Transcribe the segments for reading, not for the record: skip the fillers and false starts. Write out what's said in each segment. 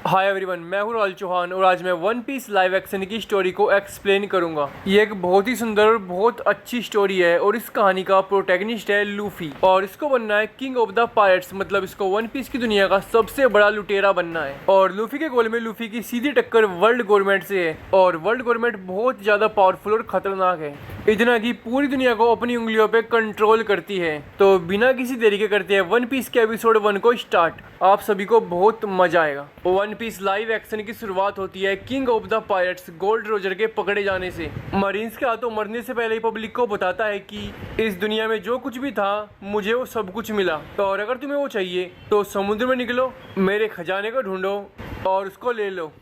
Hi everyone, मैं हूँ राहुल चौहान और आज मैं वन पीस लाइव एक्शन की स्टोरी को एक्सप्लेन करूंगा। ये एक बहुत ही सुंदर और बहुत अच्छी स्टोरी है और इस कहानी का प्रोटैगनिस्ट है लूफी और इसको बनना है किंग ऑफ द पायरेट्स, मतलब इसको वन पीस की दुनिया का सबसे बड़ा लुटेरा बनना है। और लूफी के गोल में लूफी की सीधी टक्कर वर्ल्ड गवर्नमेंट से है और वर्ल्ड गवर्नमेंट बहुत ज्यादा पावरफुल और खतरनाक है, इतना कि पूरी दुनिया को अपनी उंगलियों पे कंट्रोल करती है। तो बिना किसी देरी के करते हैं वन पीस के एपिसोड 1 को स्टार्ट। आप सभी को बहुत मजा आएगा। वन पीस लाइव एक्शन की शुरुआत होती है king of the pirates gold Roger के पकड़े जाने से। मरीन्स के हाथों मरने से पहले ही पब्लिक को बताता है कि इस दुनिया में जो कुछ भी था मुझे वो सब कुछ मिला, और अगर तुम्हें वो चाहिए तो समुद्र में निकलो, मेरे खजाने को ढूंढो और उसको ले लो।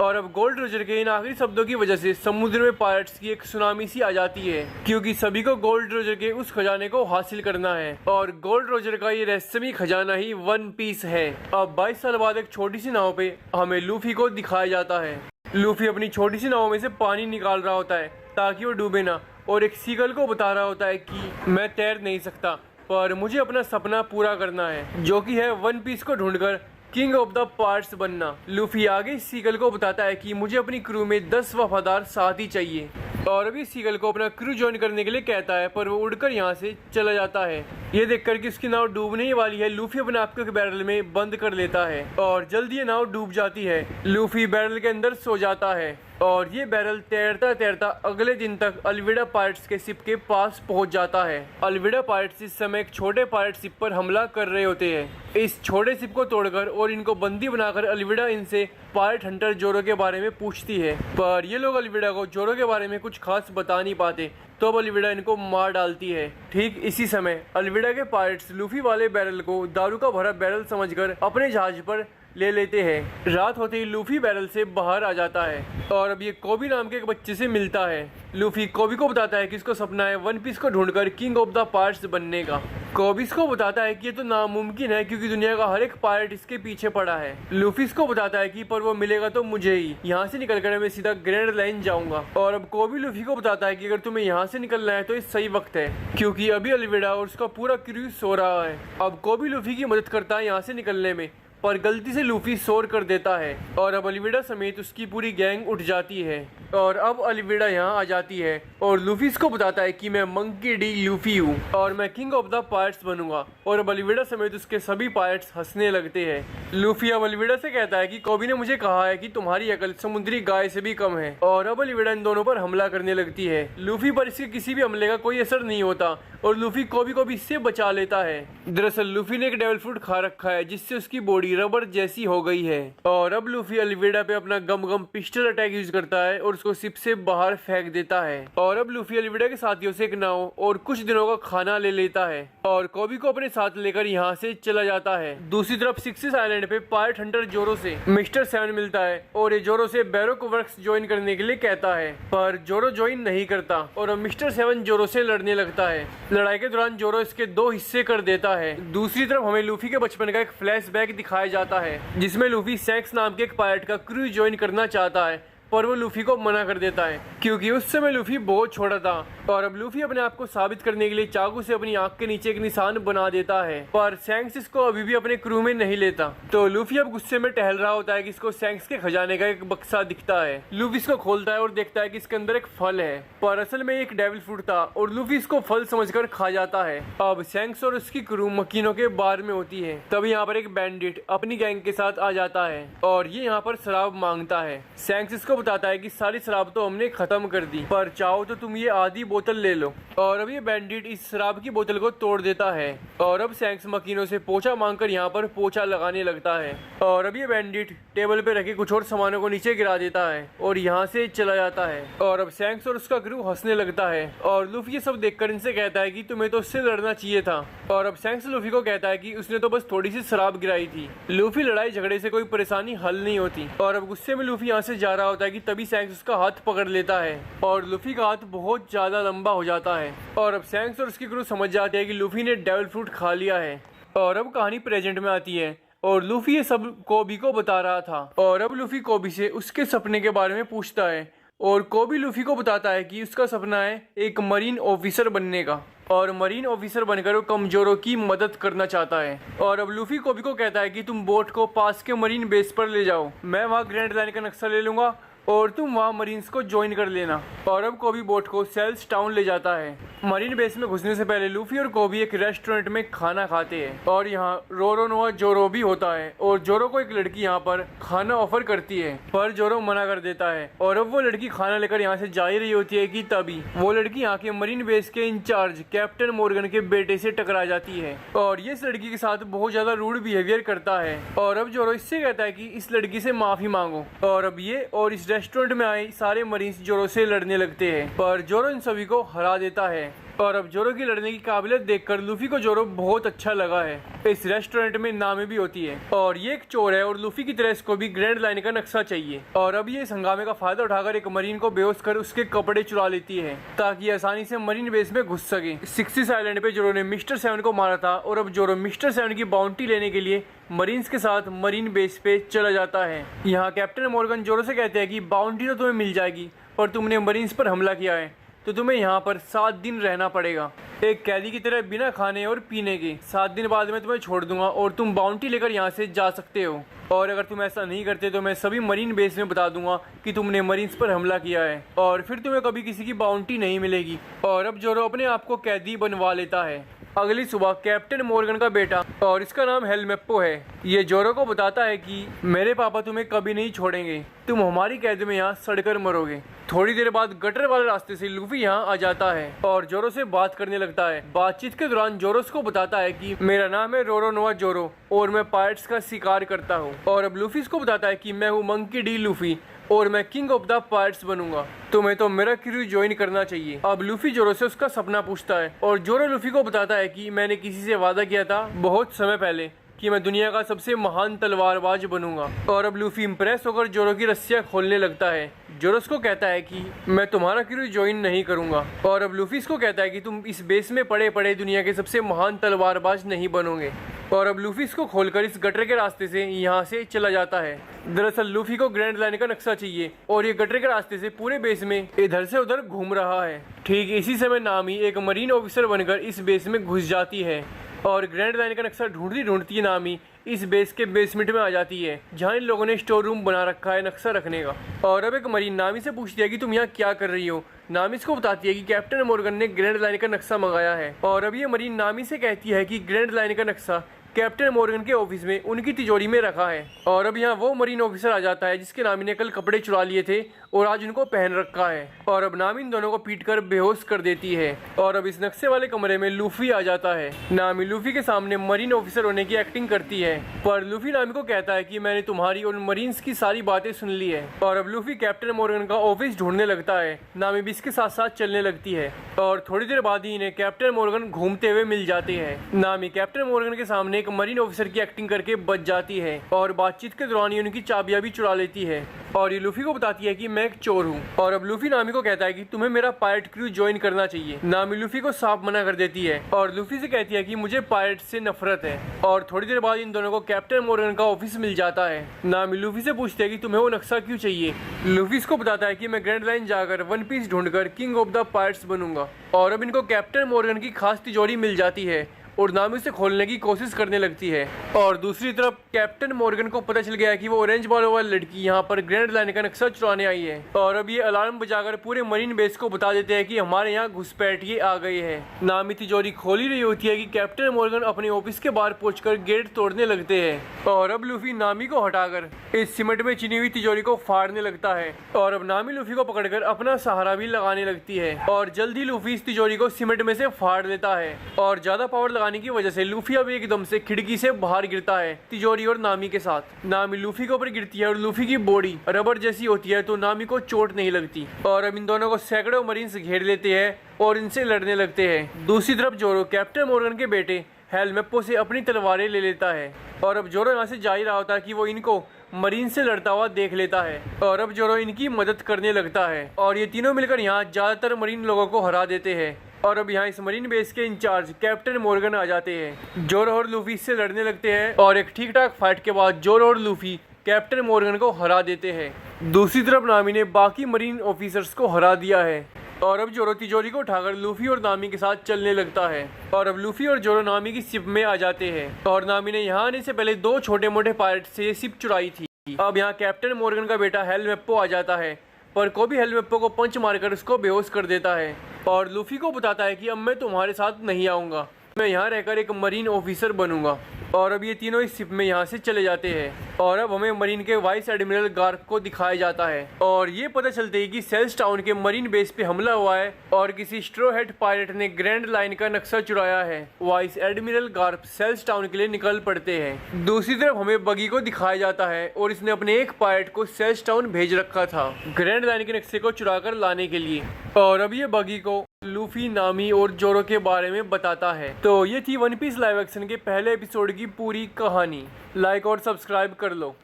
और अब गोल्ड रोजर के इन आखिरी शब्दों की वजह से समुद्र में पायरेट्स की एक सुनामी सी आ जाती है, क्योंकि सभी को गोल्ड रोजर के उस खजाने को हासिल करना है और गोल्ड रोजर का ये रहस्यमयी खजाना ही वन पीस है। अब 22 साल बाद एक छोटी सी नाव पे हमें लूफी को दिखाया जाता है। लूफी अपनी छोटी सी नाव में से पानी निकाल रहा होता है ताकि वो डूबे ना, और एक सीगल को बता रहा होता है कि मैं तैर नहीं सकता पर मुझे अपना सपना पूरा करना है, जो कि है वन पीस को ढूंढकर किंग ऑफ द पार्ट्स बनना। लूफी आगे सीगल को बताता है कि मुझे अपनी क्रू में 10 वफादार साथी चाहिए, और अभी सीगल को अपना क्रू ज्वाइन करने के लिए कहता है, पर वो उड़कर यहाँ से चला जाता है। ये देखकर कि उसकी नाव डूबने ही वाली है, लूफी अपने आप को एक बैरल में बंद कर लेता है और जल्द ये नाव डूब जाती है। लूफी बैरल के अंदर सो जाता है और ये बैरल तैरता तैरता अगले दिन तक अलविडा पायरेट्स के शिप के पास पहुंच जाता है। अलविडा पायरेट्स इस समय एक छोटे पायरेट शिप पर हमला कर रहे होते हैं। इस छोटे शिप को तोड़कर और इनको बंदी बनाकर अलविडा इनसे पायरेट हंटर जोरो के बारे में पूछती है, पर ये लोग अलविडा को जोरो के बारे में कुछ खास बता नहीं पाते, तो अब अलविडा इनको मार डालती है। ठीक इसी समय अलविडा के पायरेट्स लूफी वाले बैरल को दारू का भरा बैरल समझकर अपने जहाज पर ले लेते हैं। रात होते ही लूफी बैरल से बाहर आ जाता है और अब ये कोबी नाम के एक बच्चे से मिलता है। लूफी कोबी को बताता है कि इसको सपना है वन पीस को ढूंढकर किंग ऑफ द पायरेट्स बनने का। कोबी इसको बताता है कि ये तो नामुमकिन है क्योंकि दुनिया का हर एक पायरेट इसके पीछे पड़ा है। लूफी इसको बताता है कि पर वो मिलेगा तो मुझे ही, यहाँ से निकलकर मैं सीधा ग्रैंड लाइन जाऊंगा। और अब कोबी लूफी को बताता है कि अगर तुम्हें यहाँ से निकलना है तो ये सही वक्त है, क्योंकि अभी अलविडा और उसका पूरा क्रू सो रहा है। अब कोबी लूफी की मदद करता है यहाँ से निकलने में, पर गलती से लूफी शोर कर देता है और अब अलविडा समेत उसकी पूरी गैंग उठ जाती है। और अब अलविडा यहाँ आ जाती है और लूफी इसको बताता है कि मैं मंकी डी लूफी हूँ और मैं किंग ऑफ द पायरेट्स बनूंगा। और अब अलविडा समेत उसके सभी पायरेट्स हंसने लगते हैं। लूफी अब अलविडा से कहता है कि कोबी ने मुझे कहा है कि तुम्हारी अकल समुद्री गाय से भी कम है, और अब अलविडा इन दोनों पर हमला करने लगती है। लूफी पर इसके किसी भी हमले का कोई असर नहीं होता और लूफी कोबी को भी इससे बचा लेता है। दरअसल लूफी ने एक डेविल फ्रूट खा रखा है जिससे उसकी बॉडी रबर जैसी हो गई है। और अब लूफी अलविडा पे अपना गम गम पिस्टल अटैक यूज करता है और उसको शिप से बाहर फेंक देता है। और अब लूफी अलविडा के साथियों से एक नाव और कुछ दिनों का खाना ले लेता है और कोबी को अपने साथ लेकर यहाँ से चला जाता है। दूसरी तरफ सिक्सिस आइलैंड पे पायरेट हंटर जोरो से मिस्टर 7 मिलता है और ये जोरो से बैरोक वर्क्स ज्वाइन करने के लिए कहता है, पर जोरो ज्वाइन नहीं करता और अब मिस्टर 7 जोरो से लड़ने लगता है। लड़ाई के दौरान जोरो इसके 2 हिस्से कर देता है। दूसरी तरफ हमें लूफी के बचपन का एक फ्लैशबैक दिखाया जाता है जिसमें लूफी सैक्स नाम के एक पायरेट का क्रू ज्वाइन करना चाहता है, पर वो लूफी को मना कर देता है क्योंकि उस समय लूफी बहुत छोटा था। और अब लूफी अपने आप को साबित करने के लिए चाकू से अपनी आंख के नीचे एक निशान बना देता है, पर सैंक्स इसको अभी भी अपने क्रू में नहीं लेता। तो लूफी अब गुस्से में टहल रहा होता है कि इसको सैंक्स के खजाने का एक बक्सा दिखता है। लूफी इसको खोलता है और देखता है कि इसके अंदर एक फल है, पर असल में एक डेविल फ्रूट था और लूफी इसको फल समझकर खा जाता है। अब सैंक्स और उसकी क्रू मकीनों के बार में होती है। तब यहाँ पर एक बैंडिट अपनी गैंग के साथ आ जाता है और ये यहाँ पर शराब मांगता है। सैंक्स इसको बताता है कि सारी शराब तो हमने खत्म कर दी, पर चाहो तो तुम ये आधी बोतल ले लो। और अब ये बैंडिट इस शराब की बोतल को तोड़ देता है और अब सैंक्स मकीनों से पोछा मांगकर यहाँ पर पोछा लगाने लगता है। और अब ये बैंडिट टेबल पे रखे कुछ और सामानों को नीचे गिरा देता है और यहाँ से चला जाता है। और अब सैंक्स और उसका क्रू हंसने लगता है और लूफी ये सब देखकर इनसे कहता है कि तुम्हें तो उससे लड़ना चाहिए था। और अब सैंक्स लूफी को कहता है कि उसने तो बस थोड़ी सी शराब गिराई थी। लूफी लड़ाई झगड़े से कोई परेशानी हल नहीं होती। और अब गुस्से में लूफी यहाँ से जा रहा होता है कि तभी सैंक्स उसका हाथ पकड़ लेता है और लूफी का हाथ बहुत ज्यादा लंबा हो जाता है। और अब सैंक्स और उसकी क्रू समझ जाते हैं कि लूफी ने डेविल फ्रूट खा लिया है। और अब कहानी प्रेजेंट में आती है और लूफी ये सब कोबी को बता रहा था। और अब लूफी कोबी से उसके सपने के बारे में पूछता है और कोबी लूफी को बताता है कि उसका सपना है एक मरीन ऑफिसर बनने का और मरीन ऑफिसर बनकर वो कमजोरों की मदद करना चाहता है। और अब लूफी कोबी को कहता है कि तुम बोट को पास के मरीन बेस पर ले जाओ, मैं वहाँ ग्रैंड लाइन का नक्शा ले लूंगा और तुम वहाँ मरीन्स को ज्वाइन कर लेना। और अब कोबी बोट को सेल्स टाउन ले जाता है। मरीन बेस में घुसने से पहले लूफी और कोबी एक रेस्टोरेंट में खाना खाते हैं और यहाँ रोरोनोआ जोरो भी होता है और जोरो को एक लड़की यहाँ पर खाना ऑफर करती है पर जोरो मना कर देता है। और अब वो लड़की खाना लेकर यहाँ से जा ही रही होती है कि तभी वो लड़की यहाँ के मरीन बेस के इंचार्ज कैप्टन मॉर्गन के बेटे से टकरा जाती है और ये इस लड़की के साथ बहुत ज्यादा रूड बिहेवियर करता है। और अब जोरो इससे कहता है कि इस लड़की से माफी मांगो। और अब ये और इस रेस्टोरेंट में आए सारे मरीन्स जोरो से लड़ने लगते हैं पर जोरो इन सभी को हरा देता है। और अब जोरो की लड़ने की काबिलियत देखकर लूफी को जोरो बहुत अच्छा लगा है। इस रेस्टोरेंट में नामी भी होती है और ये एक चोर है और लूफी की तरह इसको भी ग्रैंड लाइन का नक्शा चाहिए। और अब ये इस हंगामे का फायदा उठाकर एक मरीन को बेहोश कर उसके कपड़े चुरा लेती है ताकि आसानी से मरीन बेस में घुस सके। 66 आइलैंड पे जोरो ने मिस्टर 7 को मारा था और अब जोरो मिस्टर 7 की बाउंटी लेने के लिए मरीन्स के साथ मरीन बेस पे चला जाता है। यहाँ कैप्टन मॉर्गन जोरो से कहते हैं कि बाउंटी तो तुम्हें मिल जाएगी पर तुमने मरीन्स पर हमला किया है तो तुम्हें यहाँ पर 7 दिन रहना पड़ेगा एक कैदी की तरह बिना खाने और पीने के। 7 दिन बाद मैं तुम्हें छोड़ दूंगा और तुम बाउंटी लेकर यहाँ से जा सकते हो। और अगर तुम ऐसा नहीं करते तो मैं सभी मरीन बेस में बता दूंगा कि तुमने मरीन्स पर हमला किया है और फिर तुम्हें कभी किसी की बाउंटी नहीं मिलेगी। और अब जोरो अपने आप को कैदी बनवा लेता है। अगली सुबह कैप्टन मॉर्गन का बेटा और इसका नाम हेलमेप्पो है, ये जोरो को बताता है कि मेरे पापा तुम्हें कभी नहीं छोड़ेंगे, तुम हमारी कैद में यहाँ सड़कर मरोगे। थोड़ी देर बाद गटर वाले रास्ते से लूफी यहाँ आ जाता है और जोरो से बात करने लगता है। बातचीत के दौरान जोरो को बताता है कि मेरा नाम है रोरोनोआ जोरो और मैं पायरेट्स का शिकार करता हूँ। और अब लूफी को बताता है कि मैं हूँ मंकी डी लूफी और मैं किंग ऑफ द पायरेट्स बनूंगा, तुम्हें तो मेरा क्रू ज्वाइन करना चाहिए। अब लूफी जोरो से उसका सपना पूछता है और जोरो लूफी को बताता है कि मैंने किसी से वादा किया था बहुत समय पहले कि मैं दुनिया का सबसे महान तलवारबाज बनूंगा। और अब लूफी इंप्रेस होकर जोरो की रस्सियां खोलने लगता है। जोरो को कहता है कि मैं तुम्हारा क्रू ज्वाइन नहीं करूंगा। और अब लूफी को कहता है कि तुम इस बेस में पड़े पड़े दुनिया के सबसे महान तलवारबाज नहीं बनोगे। और अब लूफी इसको खोलकर इस गटर के रास्ते से यहाँ से चला जाता है। दरअसल लूफी को ग्रैंड लाइन का नक्शा चाहिए और ये गटर के रास्ते से पूरे बेस में इधर से उधर घूम रहा है। ठीक इसी समय नामी एक मरीन ऑफिसर बनकर इस बेस में घुस जाती है और ग्रैंड लाइन का नक्शा ढूंढती ढूंढती नामी इस बेस के बेसमेंट में आ जाती है जहाँ इन लोगों ने स्टोर रूम बना रखा है नक्शा रखने का। और अब एक मरीन नामी से पूछती है कि तुम यहाँ क्या कर रही हो। नामी इसको बताती है कि कैप्टन मॉर्गन ने ग्रैंड लाइन का नक्शा मंगाया है। और अब ये मरीन नामी से कहती है कि ग्रैंड लाइन का नक्शा कैप्टन मॉर्गन के ऑफिस में उनकी तिजोरी में रखा है। और अब यहाँ वो मरीन ऑफिसर आ जाता है जिसके नामी ने कल कपड़े चुरा लिए थे और आज उनको पहन रखा है। और अब नामी इन दोनों को पीटकर बेहोश कर देती है। और अब इस नक्शे वाले कमरे में लूफी आ जाता है। नामी लूफी के सामने मरीन ऑफिसर होने की एक्टिंग करती है पर लूफी नामी को कहता है कि मैंने तुम्हारी और मरीन्स की सारी बातें सुन ली है। और अब लूफी कैप्टन मॉर्गन का ऑफिस ढूंढने लगता है। नामी भी इसके साथ साथ चलने लगती है और थोड़ी देर बाद ही इन्हें कैप्टन मॉर्गन घूमते हुए मिल जाते हैं। नामी कैप्टन मॉर्गन के सामने एक मरीन ऑफिसर की एक्टिंग करके बच जाती है और बातचीत के दौरान ही उनकी चाबियां भी चुरा लेती है। और ये लूफी को बताती है कि मैं एक चोर हूँ। और अब लूफी नामी को कहता है कि तुम्हें मेरा पायरेट क्रू ज्वाइन करना चाहिए। नामी लूफी को साफ मना कर देती है और लूफी से कहती है कि मुझे पायरेट से नफरत है। और थोड़ी देर बाद इन दोनों को कैप्टन मॉर्गन का ऑफिस मिल जाता है। नामी लूफी से पूछती है कि तुम्हें वो नक्शा क्यों चाहिए। लूफी को बताता है कि मैं ग्रैंड लाइन जाकर वन पीस ढूंढकर किंग ऑफ द पायरेट्स बनूंगा। और अब इनको कैप्टन मॉर्गन की खास तिजोरी मिल जाती है और नामी उसे खोलने की कोशिश करने लगती है। और दूसरी तरफ कैप्टन मॉर्गन को पता चल गया है कि वो ऑरेंज बालों वाली लड़की यहाँ पर ग्रैंड लाइन का नक्शा चुराने आई है। और अब ये अलार्म बजाकर पूरे मरीन बेस को बता देते हैं कि हमारे यहाँ घुसपैठिए आ गए हैं। नामी तिजोरी खोल ही रही होती है कि कैप्टन मॉर्गन अपने ऑफिस के बाहर पहुंचकर गेट तोड़ने लगते हैं। और अब लूफी नामी को हटाकर इस सीमेंट में चिनी हुई तिजोरी को फाड़ने लगता है। और अब नामी लूफी को पकड़कर अपना सहारा भी लगाने लगती है और जल्द ही लूफी इस तिजोरी को सीमेंट में से फाड़ लेता है। और ज्यादा पावर लगाने की वजह से लूफी अब एकदम से खिड़की से बाहर गिरता है तिजोरी और नामी के साथ। नामी लूफी के ऊपर गिरती है और लूफी की बॉडी रबर जैसी होती है तो नामी को चोट नहीं लगती। और अब इन दोनों को सैकड़ों मरीन्स घेर लेते हैं और इनसे लड़ने लगते हैं। दूसरी तरफ जोरो कैप्टन मॉर्गन के बेटे हेलमेप्पो से अपनी तलवारें ले लेता है। और अब जोरो यहाँ से जा ही रहा होता है कि वो इनको मरीन से लड़ता हुआ देख लेता है। और अब जोरो इनकी मदद करने लगता है और ये तीनों मिलकर यहाँ ज्यादातर मरीन लोगों को हरा देते हैं। और अब यहाँ इस मरीन बेस के इंचार्ज कैप्टन मॉर्गन आ जाते हैं। जोरो और लूफी इससे लड़ने लगते हैं और एक ठीक ठाक फाइट के बाद जोरो और लूफी कैप्टन मॉर्गन को हरा देते हैं। दूसरी तरफ नामी ने बाकी मरीन ऑफिसर्स को हरा दिया है और अब जोरो तिजोरी को उठाकर लूफी और नामी के साथ चलने लगता है और अब लूफी और जोरो नामी की शिप में आ जाते हैं और नामी ने यहाँ आने से पहले 2 छोटे मोटे पायरेट से ये शिप चुराई थी। अब यहाँ कैप्टन मॉर्गन का बेटा हेलमेप्पो आ जाता है पर कोबी हेलमेप्पो को पंच मारकर उसको बेहोश कर देता है और लूफी को बताता है कि अब मैं तुम्हारे साथ नहीं आऊँगा, मैं यहाँ रहकर एक मरीन ऑफिसर बनूंगा। और अब ये तीनों इस शिप में यहाँ से चले जाते हैं और अब हमें मरीन के वाइस एडमिरल गार्क को दिखाया जाता है और ये पता चलते है कि सेल्स टाउन के मरीन बेस पे हमला हुआ है और किसी स्ट्रो हेड पायरेट ने ग्रैंड लाइन का नक्शा चुराया है। वाइस एडमिरल गार्क सेल्स टाउन के लिए निकल पड़ते हैं। दूसरी तरफ हमें बगी को दिखाया जाता है और इसने अपने एक पायरेट को सेल्स टाउन भेज रखा था ग्रैंड लाइन के नक्शे को चुरा कर लाने के लिए और अब ये बगी को लूफी, नामी और जोरो के बारे में बताता है। तो ये थी वन पीस लाइव एक्शन के पहले एपिसोड की पूरी कहानी। लाइक और सब्सक्राइब कर लो।